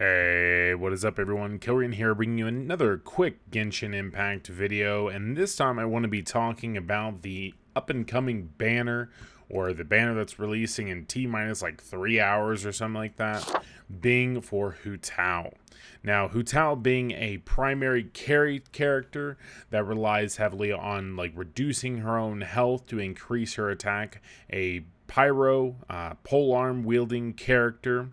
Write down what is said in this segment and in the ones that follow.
Hey, what is up everyone? Kilrian here, bringing you another quick Genshin Impact video, and this time I want to be talking about the up-and-coming banner, or the banner that's releasing in T-minus like 3 hours or something like that, being for Hu Tao. Now, Hu Tao being a primary carry character that relies heavily on like reducing her own health to increase her attack, a pyro, polearm wielding character,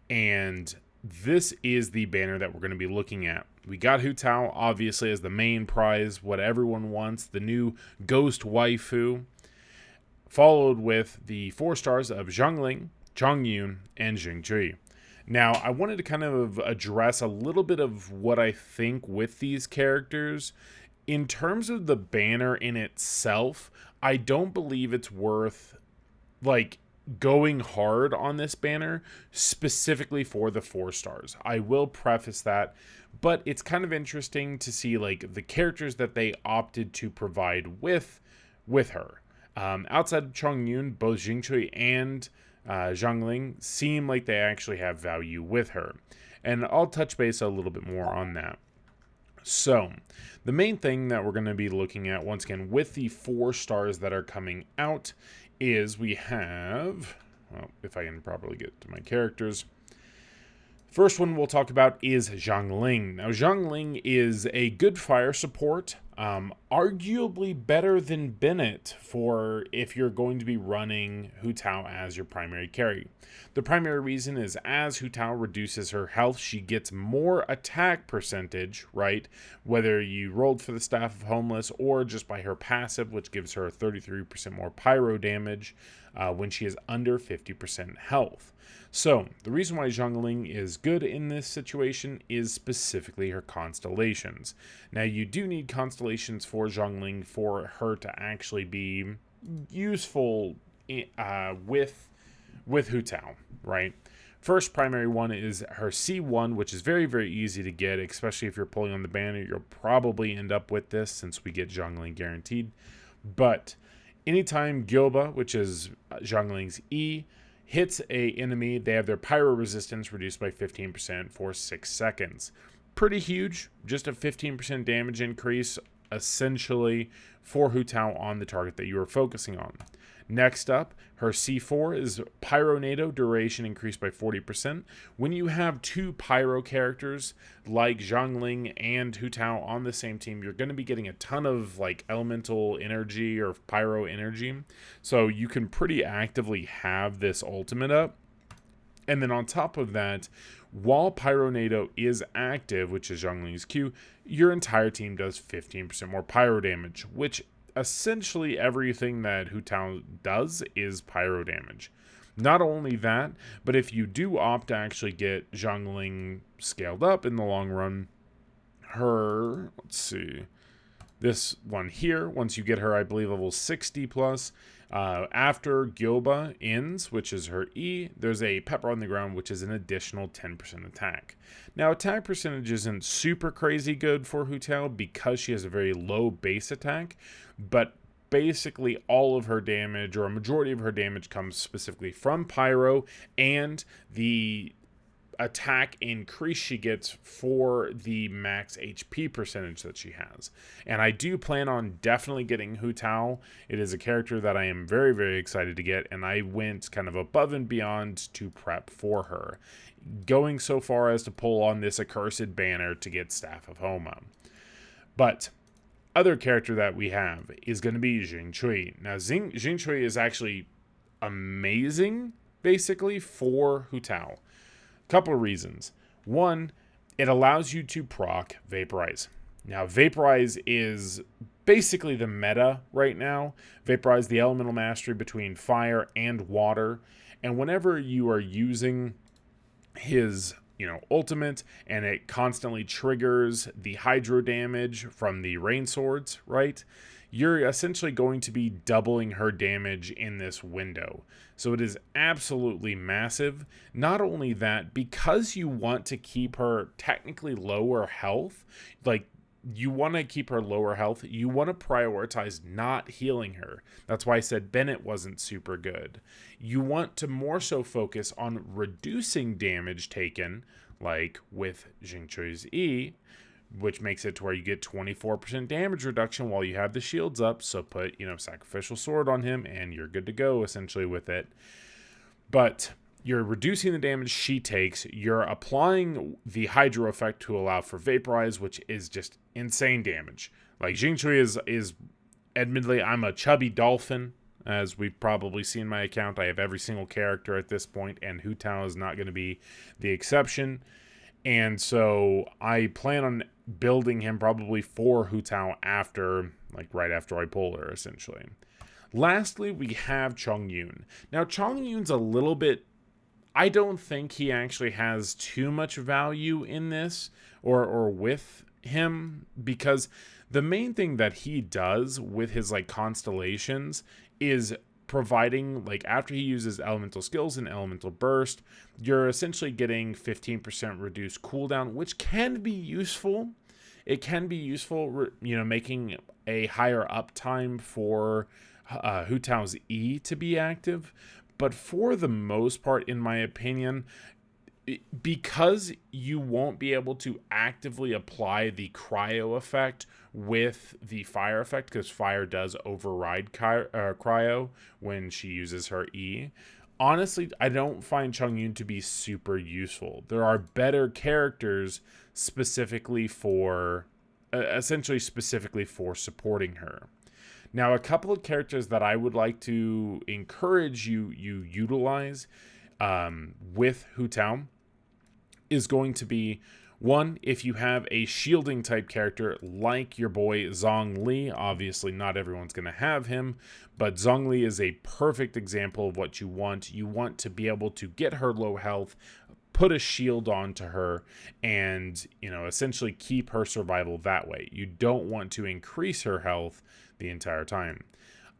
and this is the banner that we're going to be looking at. We got Hu Tao, obviously, as the main prize, what everyone wants, the new ghost waifu, followed with the 4 stars of Xiangling, Chongyun, and Xingqiu. Now, I wanted to kind of address a little bit of what I think with these characters. In terms of the banner in itself, I don't believe it's worth, like, going hard on this banner specifically for the 4 stars. I will preface that, but it's kind of interesting to see like the characters that they opted to provide with her. Outside of Chongyun, both Xingqiu and Xiangling seem like they actually have value with her, and I'll touch base a little bit more on that. So, the main thing that we're going to be looking at once again with the 4 stars that are coming out is we have, well, if I can properly get to my characters. First one we'll talk about is Xiangling. Now, Xiangling is a good fire support, arguably better than Bennett for if you're going to be running Hu Tao as your primary carry. The primary reason is as Hu Tao reduces her health, she gets more attack percentage, right? Whether you rolled for the Staff of Homeless or just by her passive, which gives her 33% more pyro damage when she is under 50% health. So, the reason why Xiangling is good in this situation is specifically her constellations. Now, you do need constellations for Xiangling for her to actually be useful with Hu Tao, right? First primary one is her C1, which is very, very easy to get, especially if you're pulling on the banner. You'll probably end up with this since we get Xiangling guaranteed. But anytime Gyoba, which is Xiangling's E, hits a enemy, they have their pyro resistance reduced by 15% for 6 seconds. Pretty huge, just a 15% damage increase, essentially, for Hu Tao on the target that you are focusing on. Next up, her C4 is Pyro NATO, duration increased by 40%. When you have 2 pyro characters like Xiangling and Hu Tao on the same team, you're going to be getting a ton of like elemental energy or pyro energy. So you can pretty actively have this ultimate up. And then on top of that, while Pyro NATO is active, which is Xiangling's Q, your entire team does 15% more pyro damage, which essentially everything that Hu Tao does is pyro damage. Not only that, but if you do opt to actually get Xiangling scaled up in the long run, her, let's see, this one here, once you get her, I believe, level 60 plus, after Gyoba ends, which is her E, there's a Pepper on the Ground, which is an additional 10% attack. Now, attack percentage isn't super crazy good for Hu Tao because she has a very low base attack, but basically all of her damage, or a majority of her damage, comes specifically from Pyro and the attack increase she gets for the max HP percentage that she has. And I do plan on definitely getting Hu Tao. It is a character that I am very, very excited to get, and I went kind of above and beyond to prep for her, going so far as to pull on this accursed banner to get Staff of Homa. But other character that we have is going to be Xingqiu. Now, Xingqiu is actually amazing, basically, for Hu Tao. Couple of reasons. One, it allows you to proc Vaporize. Now, Vaporize is basically the meta right now. Vaporize, the elemental mastery between fire and water. And whenever you are using his, ultimate, and it constantly triggers the hydro damage from the rain swords, right? You're essentially going to be doubling her damage in this window. So it is absolutely massive. Not only that, because you want to keep her technically lower health, like you want to keep her lower health, you want to prioritize not healing her. That's why I said Bennett wasn't super good. You want to more so focus on reducing damage taken, like with Xingqiu's E, which makes it to where you get 24% damage reduction while you have the shields up. So put, Sacrificial Sword on him and you're good to go essentially with it. But you're reducing the damage she takes. You're applying the Hydro effect to allow for Vaporize, which is just insane damage. Like Xingqiu is admittedly, I'm a chubby dolphin, as we've probably seen my account. I have every single character at this point, and Hu Tao is not going to be the exception. And so I plan on building him probably for Hu Tao right after I pull her, essentially. Lastly, we have Chongyun. Now, Chongyun's a little bit... I don't think he actually has too much value in this or with him, because the main thing that he does with his constellations is providing, after he uses elemental skills and elemental burst, you're essentially getting 15% reduced cooldown, which can be useful. It can be useful, making a higher uptime for Hu Tao's E to be active. But for the most part, in my opinion, because you won't be able to actively apply the cryo effect with the fire effect, because fire does override cryo when she uses her E. Honestly, I don't find Chongyun to be super useful. There are better characters specifically for supporting her. Now, a couple of characters that I would like to encourage you utilize with Hu Tao is going to be, one, if you have a shielding type character like your boy Zhongli. Obviously, not everyone's going to have him, but Zhongli is a perfect example of what you want. You want to be able to get her low health, put a shield onto her, and essentially keep her survival that way. You don't want to increase her health the entire time.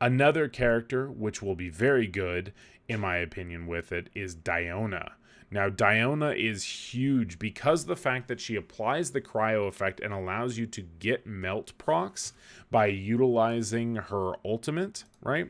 Another character which will be very good, in my opinion, with it is Diona. Now, Diona is huge because of the fact that she applies the cryo effect and allows you to get melt procs by utilizing her ultimate, right?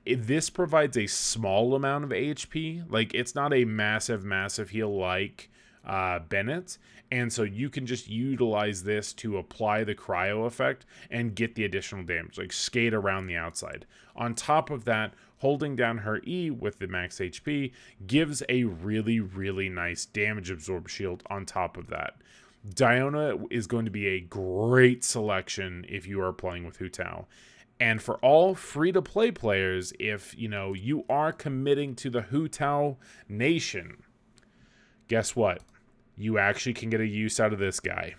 This provides a small amount of HP. It's not a massive heal like Bennett. And so you can just utilize this to apply the cryo effect and get the additional damage, skate around the outside. On top of that, holding down her E with the max HP gives a really, really nice damage absorb shield on top of that. Diona is going to be a great selection if you are playing with Hu Tao. And for all free-to-play players, if you are committing to the Hu Tao Nation, guess what? You actually can get a use out of this guy.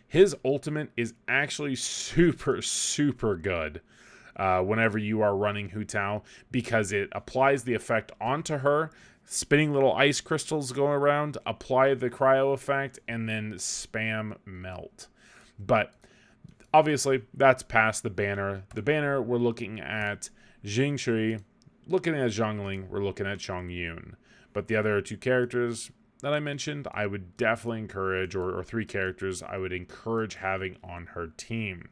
His ultimate is actually super, super good whenever you are running Hu Tao, because it applies the effect onto her, spinning little ice crystals go around, apply the cryo effect, and then spam melt. But obviously, that's past the banner. The banner, we're looking at Xingqiu, looking at Xiangling, we're looking at Chongyun. But the other two characters that I mentioned, I would definitely encourage, or three characters I would encourage having on her team.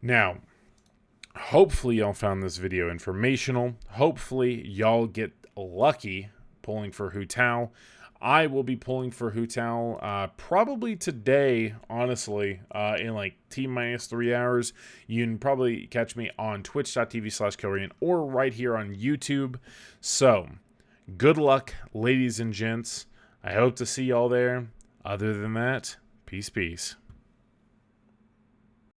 Now, hopefully y'all found this video informational. Hopefully y'all get lucky pulling for Hu Tao. I will be pulling for Hu Tao probably today, honestly, in T-minus 3 hours. You can probably catch me on twitch.tv/Killrian or right here on YouTube. So, good luck, ladies and gents. I hope to see y'all there. Other than that, peace.